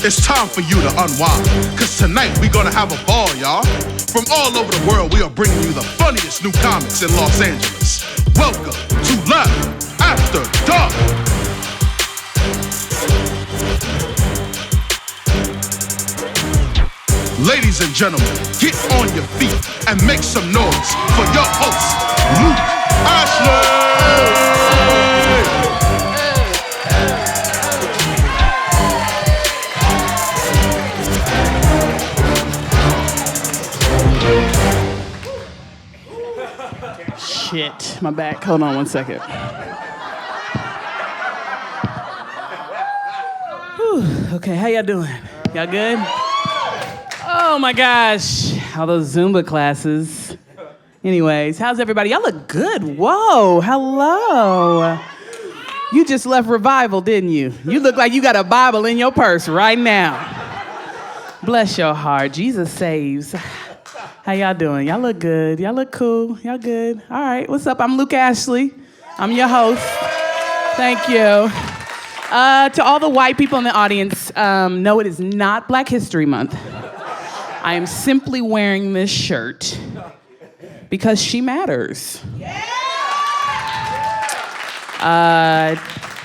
It's time for you to unwind, cause tonight we gonna have a ball, y'all. From all over the world, we are bringing you the funniest new comics in Los Angeles. Welcome to Laugh After Dark. Ladies and gentlemen, get on your feet and make some noise for your host, Luc Ashley! Shit, my back. Hold on one second. Whew. Okay, how y'all doing? Y'all good? Oh my gosh, all those Zumba classes. Anyways, how's everybody? Y'all look good. Whoa, hello. You just left revival, didn't you? You look like you got a Bible in your purse right now. Bless your heart. Jesus saves. How y'all doing? Y'all look good. Y'all look cool. Y'all good. All right, what's up? I'm Luc Ashley. I'm your host. Thank you. To all the white people in the audience, no, it is not Black History Month. I am simply wearing this shirt because she matters.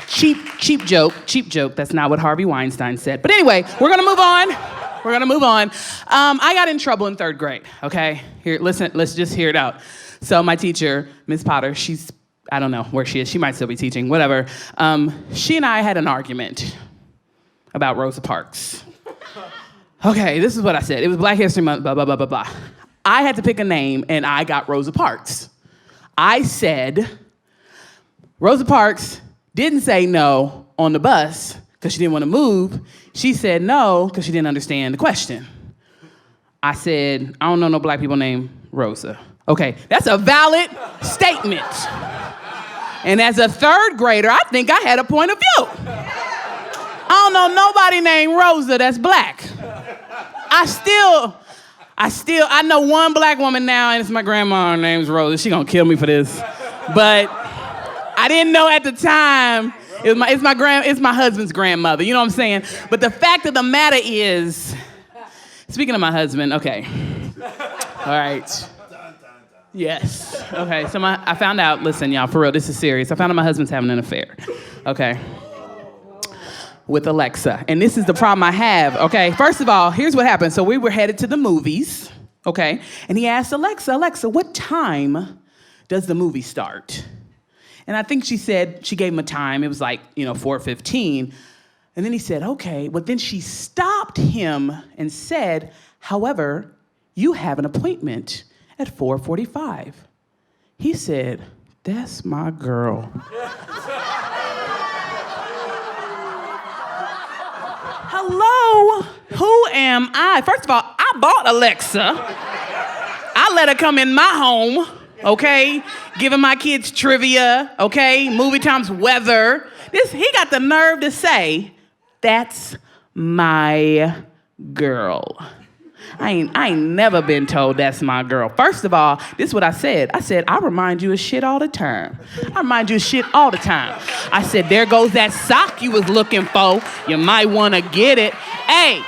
Cheap joke. That's not what Harvey Weinstein said. But anyway, we're gonna move on. I got in trouble in 3rd grade, okay? Here, listen, let's just hear it out. So my teacher, Miss Potter, I don't know where she is. She might still be teaching, whatever. She and I had an argument about Rosa Parks. Okay, this is what I said. It was Black History Month, blah, blah, blah, blah, blah. I had to pick a name, and I got Rosa Parks. I said, Rosa Parks didn't say no on the bus because she didn't want to move. She said no because she didn't understand the question. I said, I don't know no Black people named Rosa. Okay, that's a valid statement. And as a 3rd grader, I think I had a point of view. I don't know nobody named Rosa that's Black. I know one Black woman now, and it's my grandma. Her name's Rosa. She gonna kill me for this. But I didn't know at the time. It's my husband's grandmother. You know what I'm saying? But the fact of the matter is, speaking of my husband, okay. All right. Yes. Okay, so I found out, listen, y'all, for real, this is serious. I found out my husband's having an affair. Okay. With Alexa. And this is the problem I have, okay? First of all, here's what happened. So we were headed to the movies, okay? And he asked Alexa, what time does the movie start? And I think she gave him a time. It was like, 4:15. And then he said, okay. But then she stopped him and said, however, you have an appointment at 4:45. He said, that's my girl. Hello, who am I? First of all, I bought Alexa. I let her come in my home, okay? Giving my kids trivia, okay? Movie times, weather. He got the nerve to say, that's my girl. I ain't never been told that's my girl. First of all, this is what I said. I said, I remind you of shit all the time. I said, there goes that sock you was looking for. You might want to get it. Hey,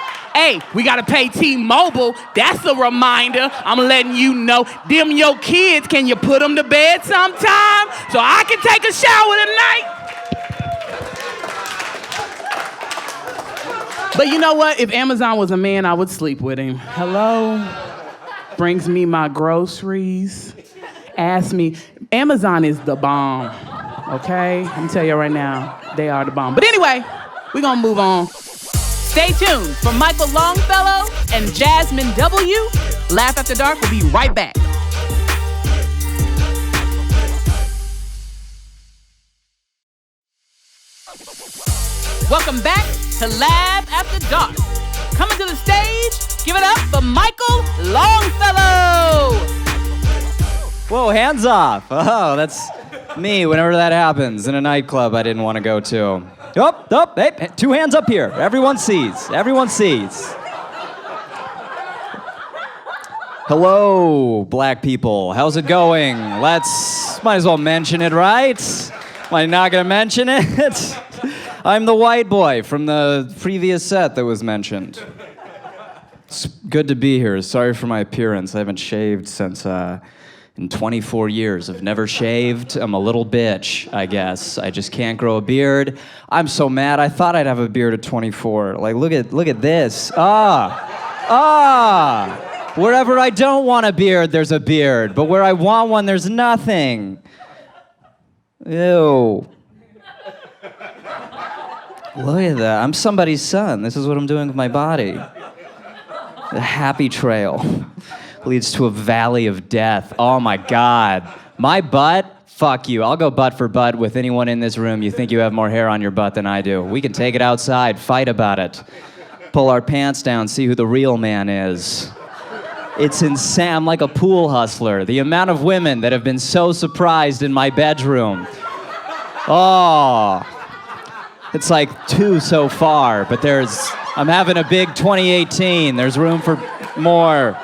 we got to pay T-Mobile. That's a reminder. I'm letting you know. Them your kids, can you put them to bed sometime so I can take a shower tonight? But you know what? If Amazon was a man, I would sleep with him. Hello? Brings me my groceries. Ask me. Amazon is the bomb. Okay? I'm gonna tell you right now, they are the bomb. But anyway, we're gonna move on. Stay tuned for Michael Longfellow and Jasmine W. Laugh After Dark will be right back. Welcome back to Laugh After Dark. Coming to the stage, give it up for Michael Longfellow. Whoa, hands off. Oh, that's me whenever that happens in a nightclub I didn't want to go to. Hey, 2 hands up here. Everyone sees. Hello, Black people. How's it going? Might as well mention it, right? Am I not gonna mention it? I'm the white boy from the previous set that was mentioned. It's good to be here. Sorry for my appearance. I haven't shaved since in 24 years. I've never shaved. I'm a little bitch, I guess. I just can't grow a beard. I'm so mad. I thought I'd have a beard at 24. Like, look at this. Wherever I don't want a beard, there's a beard. But where I want one, there's nothing. Ew. Look at that. I'm somebody's son. This is what I'm doing with my body. The happy trail leads to a valley of death. Oh my God. My butt? Fuck you. I'll go butt for butt with anyone in this room. You think you have more hair on your butt than I do. We can take it outside, fight about it. Pull our pants down, see who the real man is. It's insane. I'm like a pool hustler. The amount of women that have been so surprised in my bedroom. Oh. It's like 2 so far, but I'm having a big 2018. There's room for more.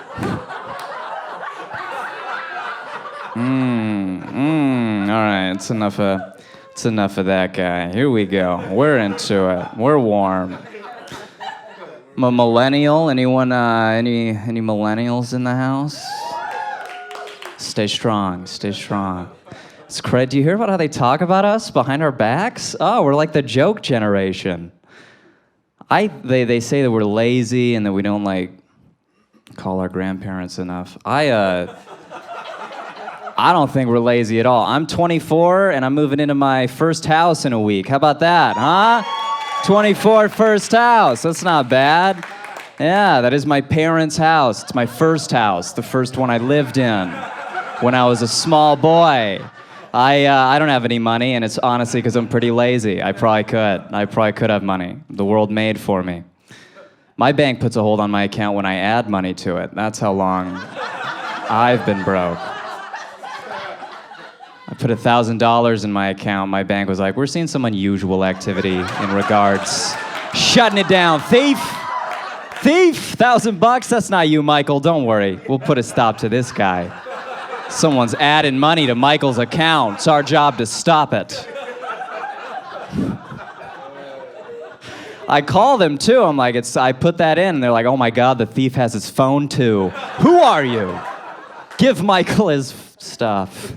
All right, it's enough of that guy. Here we go. We're into it. We're warm. I'm a millennial. Anyone? Any millennials in the house? Stay strong. Stay strong. It's crazy. Do you hear about how they talk about us behind our backs? Oh, we're like the joke generation. They say that we're lazy and that we don't like call our grandparents enough. I don't think we're lazy at all. I'm 24 and I'm moving into my first house in a week. How about that, huh? 24 first house. That's not bad. Yeah, that is my parents' house. It's my first house, the first one I lived in when I was a small boy. I don't have any money, and it's honestly because I'm pretty lazy. I probably could have money. The world made for me. My bank puts a hold on my account when I add money to it. That's how long I've been broke. I put $1,000 in my account. My bank was like, we're seeing some unusual activity in regards. Shutting it down. Thief! Thief! $1,000? That's not you, Michael. Don't worry. We'll put a stop to this guy. Someone's adding money to Michael's account. It's our job to stop it. I call them too. I'm like, I put that in, and they're like, oh my God, the thief has his phone too. Who are you? Give Michael his stuff.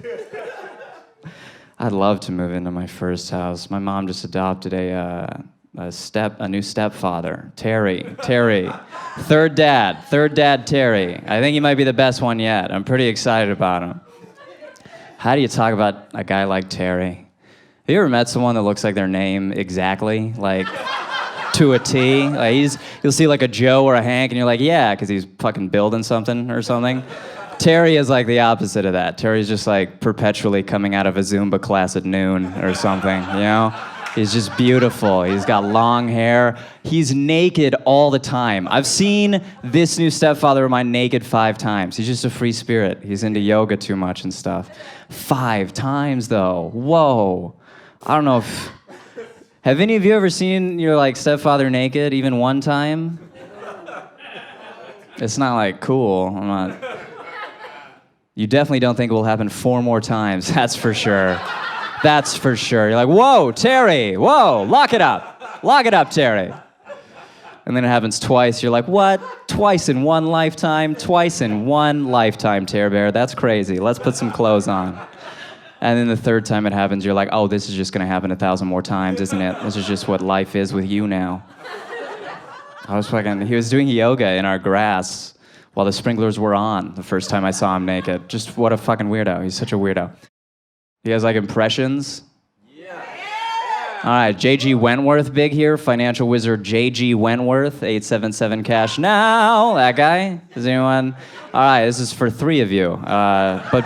I'd love to move into my first house. My mom just adopted a new stepfather, Terry. Third dad, Terry. I think he might be the best one yet. I'm pretty excited about him. How do you talk about a guy like Terry? Have you ever met someone that looks like their name exactly, like to a T? Like you'll see like a Joe or a Hank, and you're like, yeah, because he's fucking building something or something. Terry is like the opposite of that. Terry's just like perpetually coming out of a Zumba class at noon or something, you know? He's just beautiful. He's got long hair. He's naked all the time. I've seen this new stepfather of mine naked 5 times. He's just a free spirit. He's into yoga too much and stuff. 5 times though. Whoa. I don't know if... Have any of you ever seen your like stepfather naked even one time? It's not like cool. I'm not... You definitely don't think it will happen 4 more times. That's for sure. That's for sure. You're like, whoa, Terry, whoa, lock it up, Terry. And then it happens twice. You're like, what? Twice in one lifetime? Twice in one lifetime, Terry Bear. That's crazy. Let's put some clothes on. And then the 3rd time it happens, you're like, oh, this is just gonna happen 1,000 more times, isn't it? This is just what life is with you now. He was doing yoga in our grass while the sprinklers were on the first time I saw him naked. Just what a fucking weirdo. He's such a weirdo. He has like impressions. Yeah. All right, JG Wentworth big here. Financial wizard JG Wentworth, 877 cash now. That guy. Is anyone? All right, this is for 3 of you. But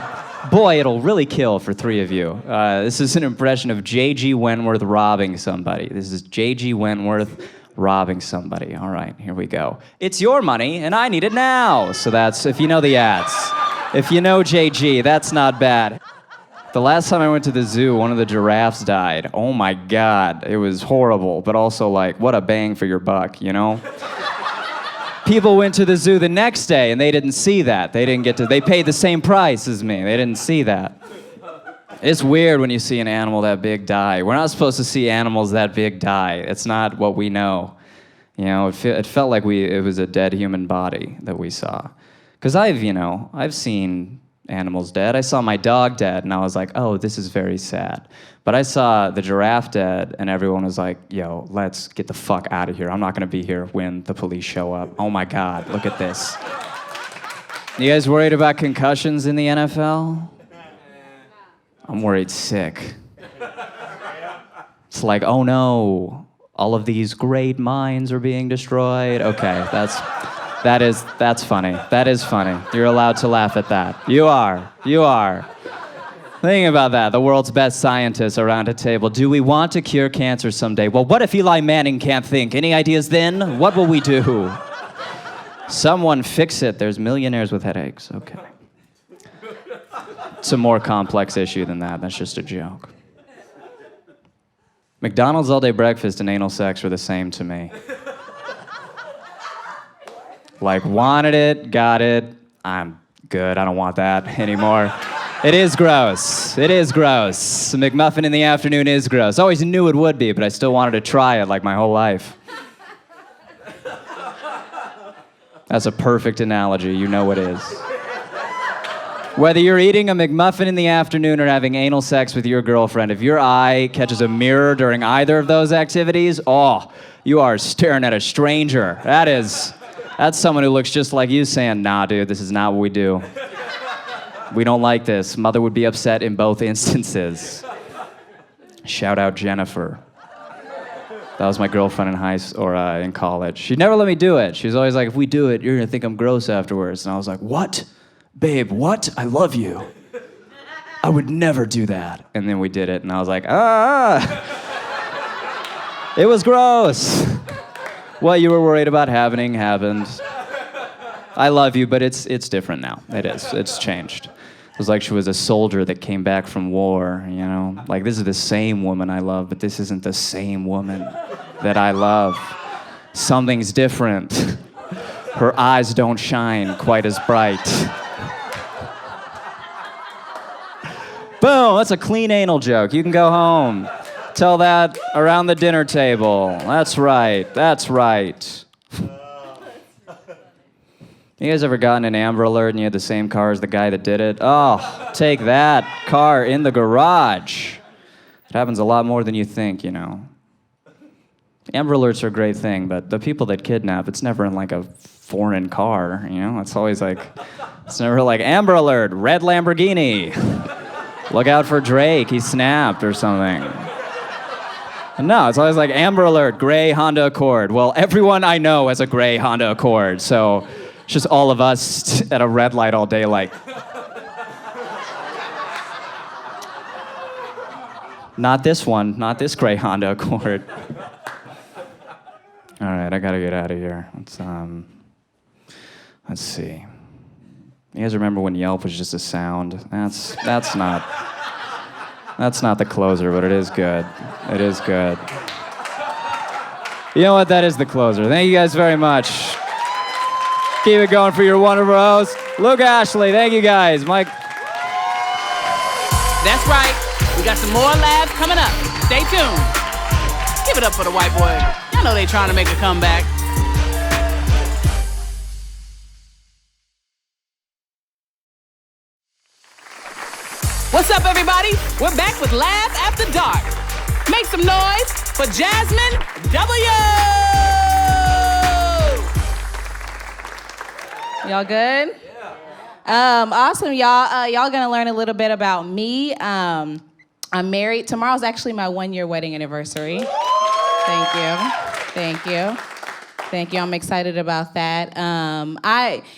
boy, it'll really kill for 3 of you. This is an impression of JG Wentworth robbing somebody. This is JG Wentworth robbing somebody. All right, here we go. It's your money, and I need it now. So that's, if you know the ads. If you know JG, that's not bad. The last time I went to the zoo, one of the giraffes died. Oh my God, it was horrible, but also like, what a bang for your buck, you know? People went to the zoo the next day, and they didn't see that. They paid the same price as me. They didn't see that. It's weird when you see an animal that big die. We're not supposed to see animals that big die. It's not what we know. You know, it felt like it was a dead human body that we saw. Because I've seen animals dead. I saw my dog dead, and I was like, oh, this is very sad. But I saw the giraffe dead, and everyone was like, yo, let's get the fuck out of here. I'm not going to be here when the police show up. Oh my God, look at this. You guys worried about concussions in the NFL? I'm worried sick. It's like, oh no, all of these great minds are being destroyed. Okay, that's funny. That is funny. You're allowed to laugh at that. You are. Thinking about that, the world's best scientists around a table. Do we want to cure cancer someday? Well, what if Eli Manning can't think? Any ideas then? What will we do? Someone fix it. There's millionaires with headaches. Okay. It's a more complex issue than that. That's just a joke. McDonald's all-day breakfast and anal sex are the same to me. Like, wanted it, got it, I'm good. I don't want that anymore. It is gross. McMuffin in the afternoon is gross. Always knew it would be, but I still wanted to try it like my whole life. That's a perfect analogy. You know it is. Whether you're eating a McMuffin in the afternoon or having anal sex with your girlfriend, if your eye catches a mirror during either of those activities, oh, you are staring at a stranger. That's someone who looks just like you saying, nah, dude, this is not what we do. We don't like this. Mother would be upset in both instances. Shout out Jennifer. That was my girlfriend in college. She'd never let me do it. She was always like, if we do it, you're gonna think I'm gross afterwards. And I was like, what? Babe, what? I love you. I would never do that. And then we did it, and I was like, It was gross. What you were worried about happening happened. I love you, but it's different now. It is. It's changed. It was like she was a soldier that came back from war, you know? Like, this is the same woman I love, but this isn't the same woman that I love. Something's different. Her eyes don't shine quite as bright. Boom, that's a clean anal joke. You can go home. Tell that around the dinner table. That's right. You guys ever gotten an Amber Alert and you had the same car as the guy that did it? Oh, take that. Car in the garage. It happens a lot more than you think, you know. Amber Alerts are a great thing, but the people that kidnap, it's never in like a foreign car, you know? It's always like, it's never like, Amber Alert, red Lamborghini. Look out for Drake, he snapped or something. No, it's always like, Amber Alert, gray Honda Accord. Well, everyone I know has a gray Honda Accord, so it's just all of us at a red light all day like, not this one, not this gray Honda Accord. All right, I gotta get out of here. Let's see. You guys remember when Yelp was just a sound? That's not the closer, but it is good. It is good. You know what? That is the closer. Thank you guys very much. Keep it going for your wonderful host, Luc Ashley. Thank you guys, Mike. That's right. We got some more laughs coming up. Stay tuned. Give it up for the white boy. Y'all know they trying to make a comeback. What's up, everybody? We're back with Laugh After Dark. Make some noise for Jasmine W. Y'all good? Yeah. Awesome, y'all. Y'all gonna learn a little bit about me. I'm married. Tomorrow's actually my 1-year wedding anniversary. Thank you. I'm excited about that.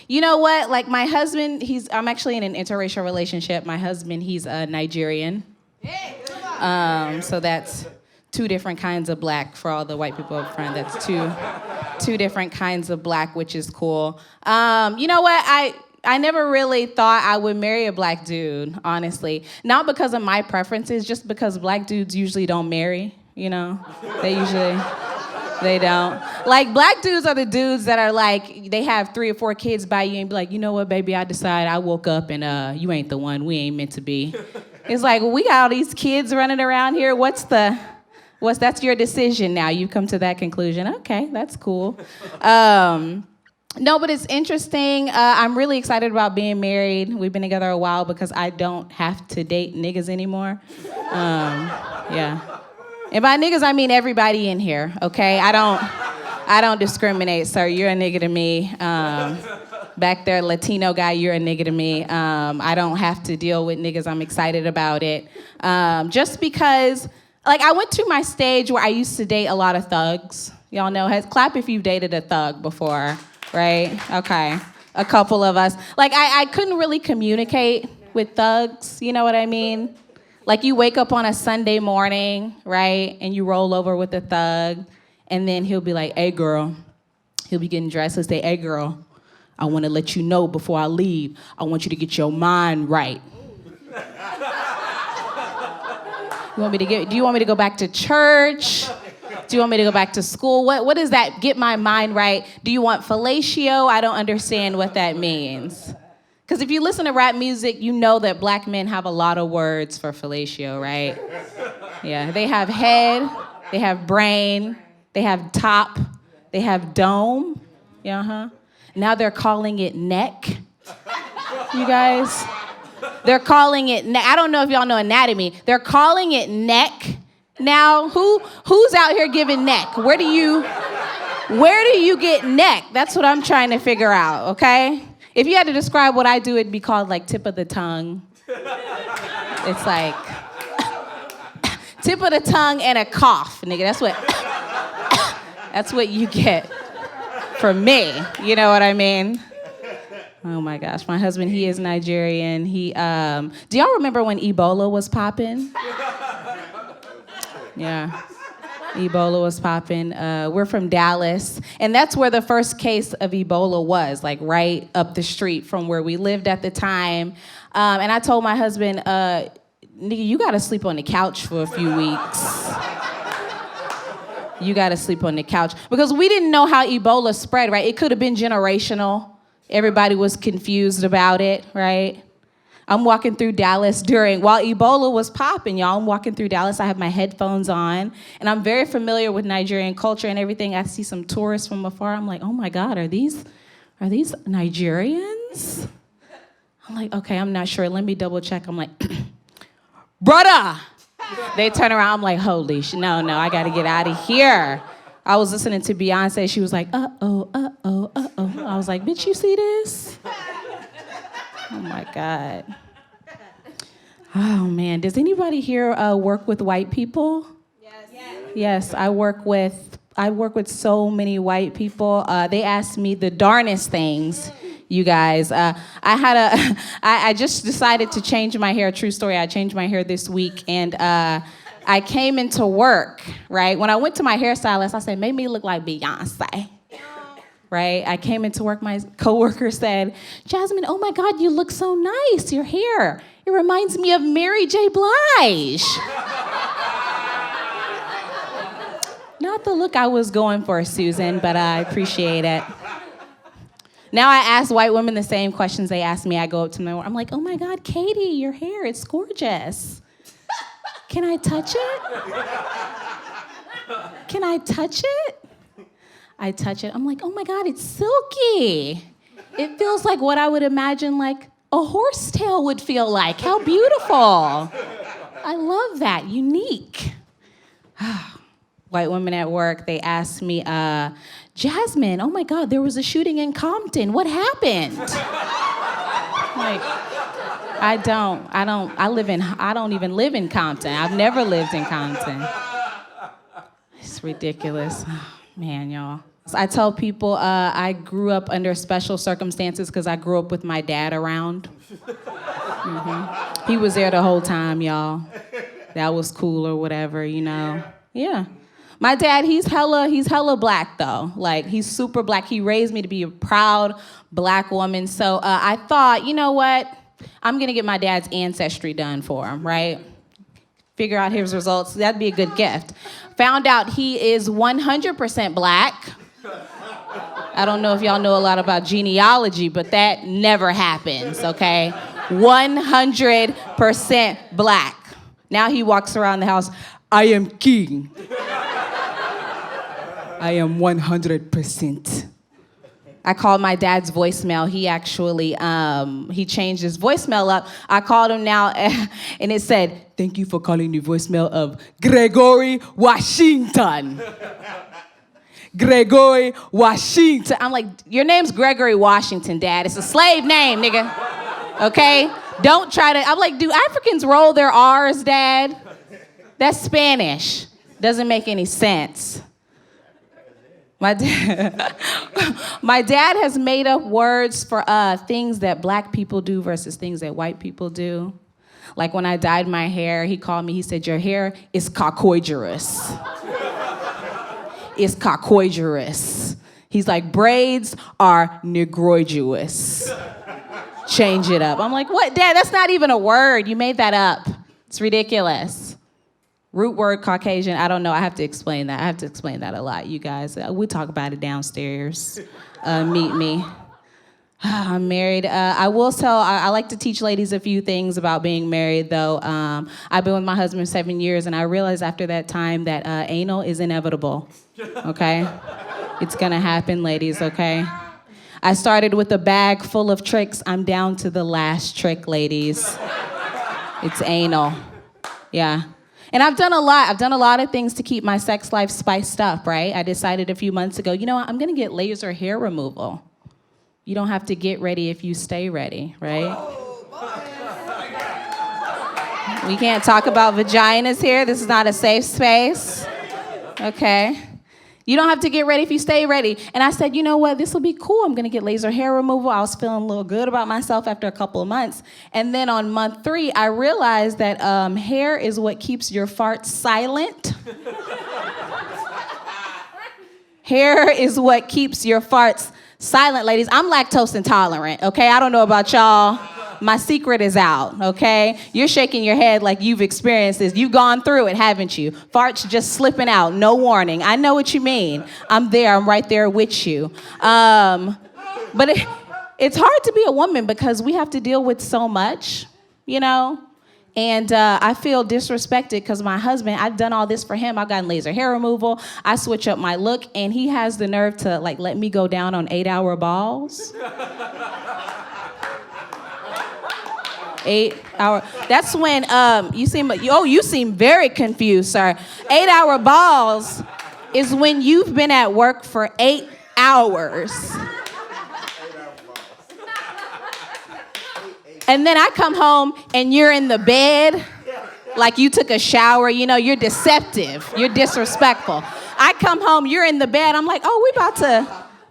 You know what? Like my husband, I'm actually in an interracial relationship. My husband, he's a Nigerian. So that's two different kinds of black for all the white people up front. That's two different kinds of black, which is cool. You know what? I never really thought I would marry a black dude, honestly. Not because of my preferences, just because black dudes usually don't marry, you know? They don't. Like, black dudes are the dudes that are like, they have 3 or 4 kids by you and be like, you know what, baby, I decided I woke up and you ain't the one. We ain't meant to be. It's like, we got all these kids running around here. That's your decision now. You've come to that conclusion. Okay, that's cool. No, but it's interesting. I'm really excited about being married. We've been together a while because I don't have to date niggas anymore. Yeah. And by niggas, I mean everybody in here, okay? I don't discriminate, sir. You're a nigga to me. Back there, Latino guy, you're a nigga to me. I don't have to deal with niggas. I'm excited about it. Just because, like, I went through my stage where I used to date a lot of thugs. Y'all know, clap if you've dated a thug before. Right? Okay. A couple of us. Like, I couldn't really communicate with thugs, you know what I mean? Like, you wake up on a Sunday morning, right? And you roll over with a thug, and then he'll be like, hey, girl. He'll be getting dressed. He'll say, hey, girl, I want to let you know before I leave, I want you to get your mind right. Do you want me to go back to church? Do you want me to go back to school? What is that, get my mind right? Do you want fellatio? I don't understand what that means. Because if you listen to rap music, you know that black men have a lot of words for fellatio, right? Yeah, they have head, they have brain, they have top, they have dome. Yeah, Now they're calling it neck. You guys? They're calling it neck. I don't know if y'all know anatomy. They're calling it neck. Now, who's out here giving neck? Where do you get neck? That's what I'm trying to figure out, okay? If you had to describe what I do, it'd be called like tip of the tongue. It's like tip of the tongue and a cough, nigga. That's what you get from me. You know what I mean? Oh my gosh, my husband, he is Nigerian. Do y'all remember when Ebola was popping? Yeah, Ebola was popping. We're from Dallas, and that's where the first case of Ebola was, like right up the street from where we lived at the time. And I told my husband, nigga, you gotta sleep on the couch for a few weeks. You gotta sleep on the couch. Because we didn't know how Ebola spread, right? It could have been generational. Everybody was confused about it, right? I'm walking through Dallas while Ebola was popping, y'all. I'm walking through Dallas. I have my headphones on, and I'm very familiar with Nigerian culture and everything. I see some tourists from afar. I'm like, oh my God, are these Nigerians? I'm like, okay, I'm not sure. Let me double check. I'm like, brother. They turn around. I'm like, holy shit. No, I got to get out of here. I was listening to Beyonce. She was like, uh-oh. I was like, bitch, you see this? Oh, my God. Oh, man. Does anybody here work with white people? Yes, I work with so many white people. They ask me the darnest things, you guys. I just decided to change my hair. True story. I changed my hair this week, and I came into work, right? When I went to my hairstylist, I said, make me look like Beyonce. Right? I came into work, my coworker said, Jasmine, oh my God, you look so nice, your hair. It reminds me of Mary J. Blige. Not the look I was going for, Susan, but I appreciate it. Now I ask white women the same questions they ask me. I go up to them, I'm like, oh my God, Katie, your hair, it's gorgeous. Can I touch it? Can I touch it? I touch it. I'm like, oh my God, it's silky. It feels like what I would imagine like a horsetail would feel like. How beautiful. I love that. Unique. White women at work, they asked me, Jasmine, oh my God, there was a shooting in Compton. What happened? Like, I don't even live in Compton. I've never lived in Compton. It's ridiculous. Oh, man, y'all. I tell people I grew up under special circumstances because I grew up with my dad around. He was there the whole time, y'all. That was cool or whatever, you know. Yeah. My dad, he's hella black, though. Like, he's super black. He raised me to be a proud black woman. So I thought, you know what? I'm going to get my dad's ancestry done for him, right? Figure out his results. That'd be a good gift. Found out he is 100% black. I don't know if y'all know a lot about genealogy, but that never happens, okay? 100% black. Now he walks around the house, I am king. I am 100%. I called my dad's voicemail. He actually, he changed his voicemail up. I called him now, and it said, thank you for calling the voicemail of Gregory Washington. Gregory Washington. I'm like, your name's Gregory Washington, Dad. It's a slave name, nigga. Okay? Don't try to, I'm like, do Africans roll their R's, Dad? That's Spanish. Doesn't make any sense. My dad has made up words for things that black people do versus things that white people do. Like when I dyed my hair, he called me, he said, your hair is caucoiderous. It's caucoiderous. He's like, braids are negroiderous. Change it up. I'm like, what, Dad? That's not even a word. You made that up. It's ridiculous. Root word Caucasian, I don't know. I have to explain that. I have to explain that a lot, you guys. We talk about it downstairs. Meet me. I'm married. I will tell, I like to teach ladies a few things about being married, though. I've been with my husband 7 years, and I realized after that time that anal is inevitable, okay? It's gonna happen, ladies, okay? I started with a bag full of tricks. I'm down to the last trick, ladies. It's anal, yeah. And I've done a lot. I've done a lot of things to keep my sex life spiced up, right? I decided a few months ago, you know what? I'm gonna get laser hair removal. You don't have to get ready if you stay ready, right? We can't talk about vaginas here. This is not a safe space. Okay. You don't have to get ready if you stay ready. And I said, you know what? This will be cool. I'm going to get laser hair removal. I was feeling a little good about myself after a couple of months. And then on month 3, I realized that hair is what keeps your farts silent. Hair is what keeps your farts silent, ladies. I'm lactose intolerant, okay? I don't know about y'all. My secret is out, okay? You're shaking your head like you've experienced this. You've gone through it, haven't you? Farts just slipping out, no warning. I know what you mean. I'm there, I'm right there with you. But it's hard to be a woman because we have to deal with so much, you know? And I feel disrespected because my husband, I've done all this for him. I've gotten laser hair removal. I switch up my look, and he has the nerve to like let me go down on 8-hour balls. 8 hour. That's when you seem very confused, sir. 8-hour balls is when you've been at work for 8 hours. And then I come home and you're in the bed like you took a shower. You know, you're deceptive. You're disrespectful. I come home, you're in the bed. I'm like, oh, we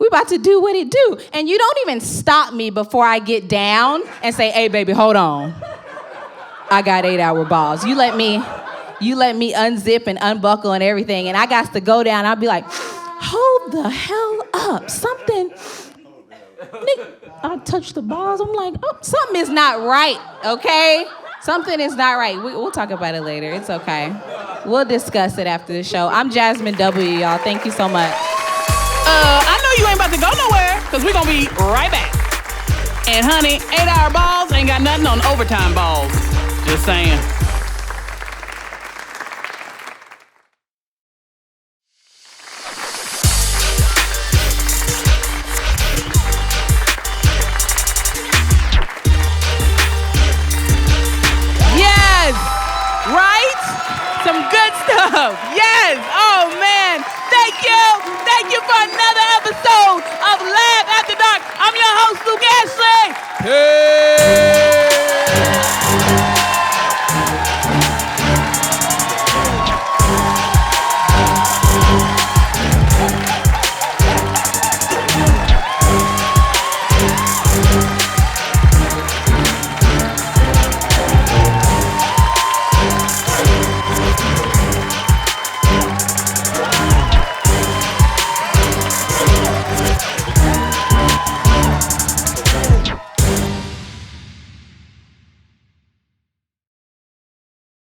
about to do what it do. And you don't even stop me before I get down and say, hey, baby, hold on. I got 8-hour balls. You let me unzip and unbuckle and everything. And I got to go down. I'll be like, hold the hell up. Something. I touch the balls. I'm like, oh, something is not right, okay? Something is not right. We'll talk about it later. It's okay. We'll discuss it after the show. I'm Jasmine W, y'all. Thank you so much. I know you ain't about to go nowhere, because we're going to be right back. And honey, 8-hour balls ain't got nothing on overtime balls. Just saying. Yes! Right? Some good stuff. Yes! Oh, man. Thank you. Thank you for another episode of Laugh After Dark. I'm your host, Luc Ashley. Hey!